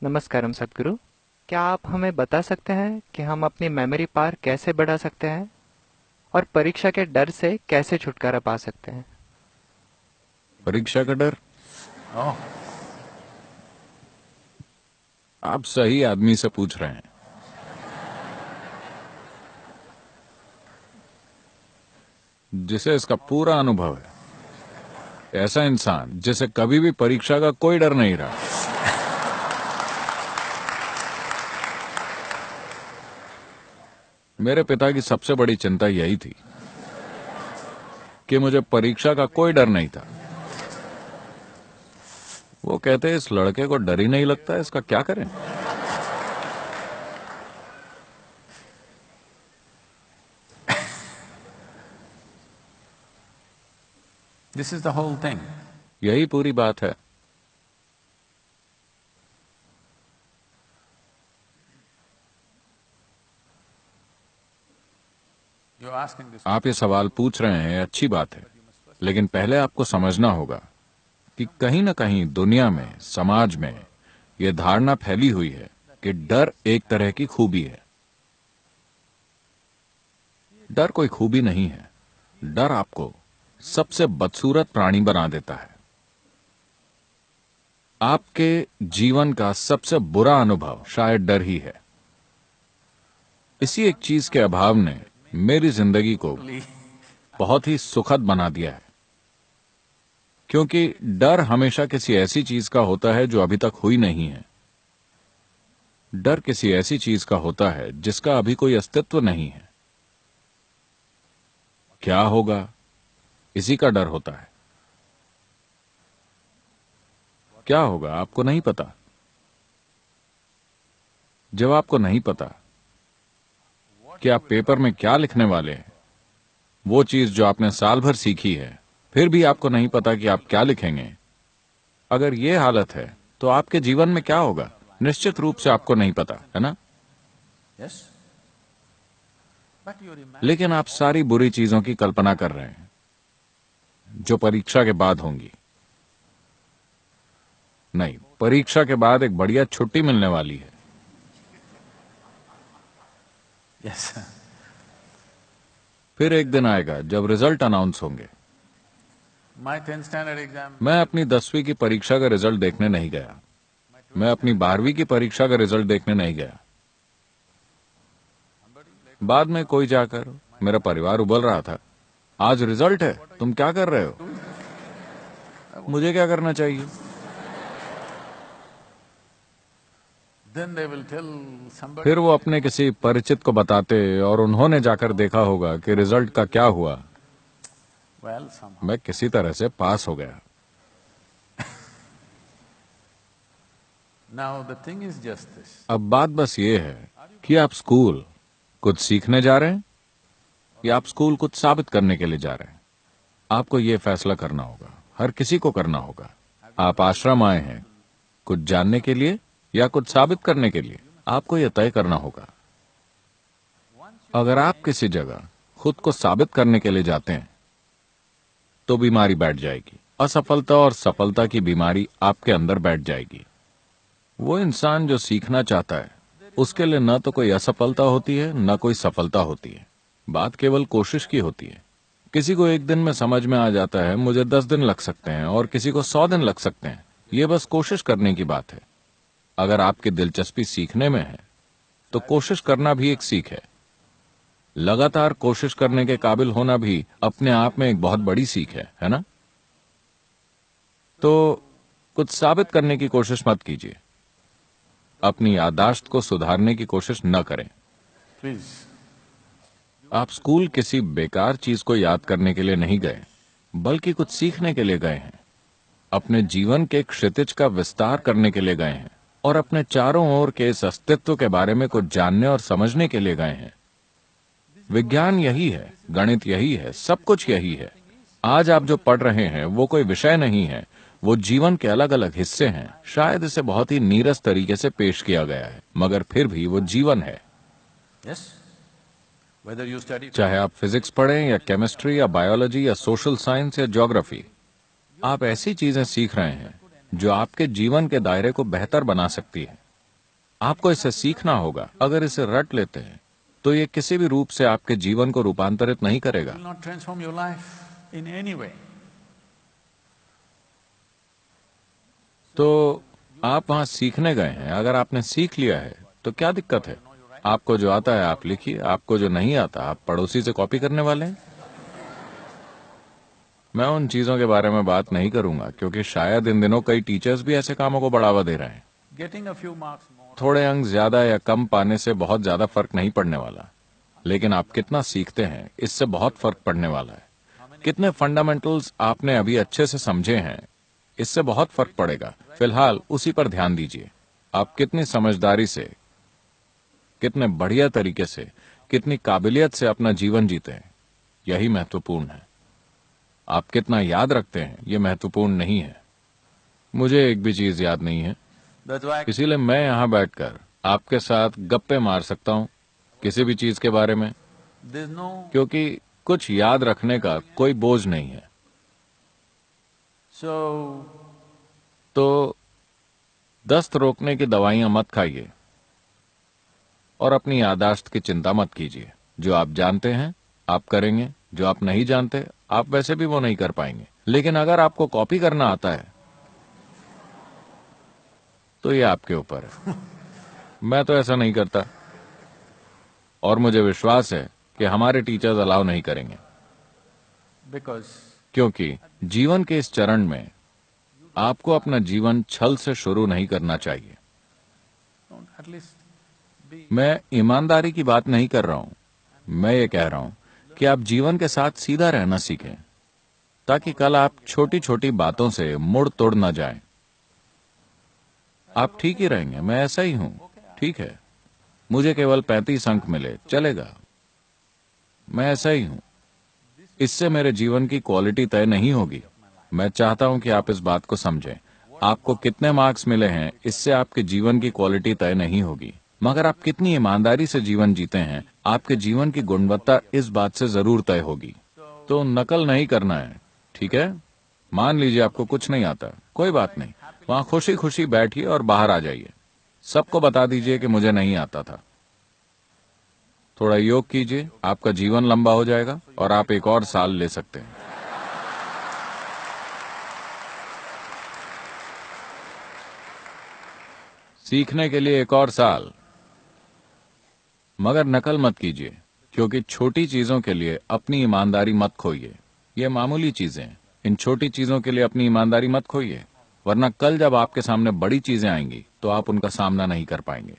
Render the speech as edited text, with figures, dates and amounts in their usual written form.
नमस्कारम सदगुरु। क्या आप हमें बता सकते हैं कि हम अपनी मेमोरी पावर कैसे बढ़ा सकते हैं और परीक्षा के डर से कैसे छुटकारा पा सकते हैं? परीक्षा का डर? ओह, आप सही आदमी से पूछ रहे हैं, जिसे इसका पूरा अनुभव है। ऐसा इंसान जिसे कभी भी परीक्षा का कोई डर नहीं रहा। मेरे पिता की सबसे बड़ी चिंता यही थी कि मुझे परीक्षा का कोई डर नहीं था। वो कहते, इस लड़के को डर ही नहीं लगता, इसका क्या करें। this is the whole thing. यही पूरी बात है। You're asking this. आप ये सवाल पूछ रहे हैं, अच्छी बात है, लेकिन पहले आपको समझना होगा कि कहीं ना कहीं दुनिया में, समाज में यह धारणा फैली हुई है कि डर एक तरह की खूबी है। डर कोई खूबी नहीं है। डर आपको सबसे बदसूरत प्राणी बना देता है। आपके जीवन का सबसे बुरा अनुभव शायद डर ही है। इसी एक चीज के अभाव ने मेरी जिंदगी को बहुत ही सुखद बना दिया है, क्योंकि डर हमेशा किसी ऐसी चीज का होता है जो अभी तक हुई नहीं है। डर किसी ऐसी चीज का होता है जिसका अभी कोई अस्तित्व नहीं है। क्या होगा, इसी का डर होता है। क्या होगा आपको नहीं पता। जब आपको नहीं पता कि आप पेपर में क्या लिखने वाले हैं, वो चीज जो आपने साल भर सीखी है, फिर भी आपको नहीं पता कि आप क्या लिखेंगे, अगर ये हालत है तो आपके जीवन में क्या होगा, निश्चित रूप से आपको नहीं पता, है ना। Yes? But you're imagining. लेकिन आप सारी बुरी चीजों की कल्पना कर रहे हैं जो परीक्षा के बाद होंगी। नहीं, परीक्षा के बाद एक बढ़िया छुट्टी मिलने वाली है। Yes. फिर एक दिन आएगा जब रिजल्ट अनाउंस होंगे। My 10th standard exam. मैं अपनी 10वीं की परीक्षा का रिजल्ट देखने नहीं गया। मैं अपनी 12वीं की परीक्षा का रिजल्ट देखने नहीं गया। बाद में कोई जाकर, मेरा परिवार उबल रहा था, आज रिजल्ट है, तुम क्या कर रहे हो। मुझे क्या करना चाहिए। Then they will tell somebody. फिर वो अपने किसी परिचित को बताते और उन्होंने जाकर देखा होगा कि रिजल्ट का क्या हुआ। Well, somehow. मैं किसी तरह से पास हो गया। Now the thing is just this. अब बात बस ये है कि आप स्कूल कुछ सीखने जा रहे हैं या आप स्कूल कुछ साबित करने के लिए जा रहे हैं। आपको ये फैसला करना होगा, हर किसी को करना होगा। आप आश्रम आए हैं कुछ जानने के लिए या कुछ साबित करने के लिए, आपको यह तय करना होगा। अगर आप किसी जगह खुद को साबित करने के लिए जाते हैं तो बीमारी बैठ जाएगी। असफलता और सफलता की बीमारी आपके अंदर बैठ जाएगी। वो इंसान जो सीखना चाहता है, उसके लिए न तो कोई असफलता होती है न कोई सफलता होती है। बात केवल कोशिश की होती है। किसी को एक दिन में समझ में आ जाता है, मुझे 10 दिन लग सकते हैं, और किसी को 100 दिन लग सकते हैं। ये बस कोशिश करने की बात है। अगर आपकी दिलचस्पी सीखने में है तो कोशिश करना भी एक सीख है। लगातार कोशिश करने के काबिल होना भी अपने आप में एक बहुत बड़ी सीख है ना। तो कुछ साबित करने की कोशिश मत कीजिए। अपनी याददाश्त को सुधारने की कोशिश न करें। Please. आप स्कूल किसी बेकार चीज को याद करने के लिए नहीं गए, बल्कि कुछ सीखने के लिए गए हैं। अपने जीवन के क्षितिज का विस्तार करने के लिए गए हैं और अपने चारों ओर के इस अस्तित्व के बारे में कुछ जानने और समझने के लिए गए हैं। विज्ञान यही है, गणित यही है, सब कुछ यही है। आज आप जो पढ़ रहे हैं वो कोई विषय नहीं है, वो जीवन के अलग अलग हिस्से हैं। शायद इसे बहुत ही नीरस तरीके से पेश किया गया है, मगर फिर भी वो जीवन है। Yes? Whether you study. चाहे आप फिजिक्स पढ़ें या केमिस्ट्री या बायोलॉजी या सोशल साइंस या ज्योग्राफी, आप ऐसी चीजें सीख रहे हैं जो आपके जीवन के दायरे को बेहतर बना सकती है। आपको इसे सीखना होगा। अगर इसे रट लेते हैं तो ये किसी भी रूप से आपके जीवन को रूपांतरित नहीं करेगा। It will not transform your life in any way. तो आप वहां सीखने गए हैं, अगर आपने सीख लिया है तो क्या दिक्कत है? आपको जो आता है आप लिखिए, आपको जो नहीं आता आप पड़ोसी से कॉपी करने वाले हैं। मैं उन चीजों के बारे में बात नहीं करूंगा क्योंकि शायद इन दिनों कई टीचर्स भी ऐसे कामों को बढ़ावा दे रहे हैं। Getting a few marks more, थोड़े अंक ज्यादा या कम पाने से बहुत ज्यादा फर्क नहीं पड़ने वाला, लेकिन आप कितना सीखते हैं इससे बहुत फर्क पड़ने वाला है। कितने फंडामेंटल्स आपने अभी अच्छे से समझे हैं, इससे बहुत फर्क पड़ेगा। फिलहाल उसी पर ध्यान दीजिए। आप कितनी समझदारी से, कितने बढ़िया तरीके से, कितनी काबिलियत से अपना जीवन जीते हैं, यही महत्वपूर्ण है। आप कितना याद रखते हैं ये महत्वपूर्ण नहीं है। मुझे एक भी चीज याद नहीं है, that's why इसीलिए मैं यहां बैठकर आपके साथ गप्पे मार सकता हूं किसी भी चीज के बारे में, there's no… क्योंकि कुछ याद रखने का कोई बोझ नहीं है। So, तो दस्त रोकने की दवाइयां मत खाइए और अपनी याददाश्त की चिंता मत कीजिए। जो आप जानते हैं आप करेंगे, जो आप नहीं जानते आप वैसे भी वो नहीं कर पाएंगे। लेकिन अगर आपको कॉपी करना आता है तो ये आपके ऊपर है। मैं तो ऐसा नहीं करता और मुझे विश्वास है कि हमारे टीचर्स अलाउ नहीं करेंगे, because क्योंकि जीवन के इस चरण में आपको अपना जीवन छल से शुरू नहीं करना चाहिए। don't at least be… मैं ईमानदारी की बात नहीं कर रहा हूं, मैं ये कह रहा हूं कि आप जीवन के साथ सीधा रहना सीखें ताकि कल आप छोटी छोटी बातों से मुड़ तोड़ न जाएं। आप ठीक ही रहेंगे, मैं ऐसा ही हूं, ठीक है। मुझे केवल 35 अंक मिले, चलेगा, मैं ऐसा ही हूं। इससे मेरे जीवन की क्वालिटी तय नहीं होगी। मैं चाहता हूं कि आप इस बात को समझें। आपको कितने मार्क्स मिले हैं इससे आपके जीवन की क्वालिटी तय नहीं होगी, मगर आप कितनी ईमानदारी से जीवन जीते हैं आपके जीवन की गुणवत्ता इस बात से जरूर तय होगी। तो नकल नहीं करना है, ठीक है। मान लीजिए आपको कुछ नहीं आता, कोई बात नहीं, वहां खुशी खुशी बैठिए और बाहर आ जाइए। सबको बता दीजिए कि मुझे नहीं आता था। थोड़ा योग कीजिए, आपका जीवन लंबा हो जाएगा और आप एक और साल ले सकते हैं। सीखने के लिए एक और साल, मगर नकल मत कीजिए, क्योंकि छोटी चीजों के लिए अपनी ईमानदारी मत खोइए। ये मामूली चीजें, इन छोटी चीजों के लिए अपनी ईमानदारी मत खोइए, वरना कल जब आपके सामने बड़ी चीजें आएंगी तो आप उनका सामना नहीं कर पाएंगे।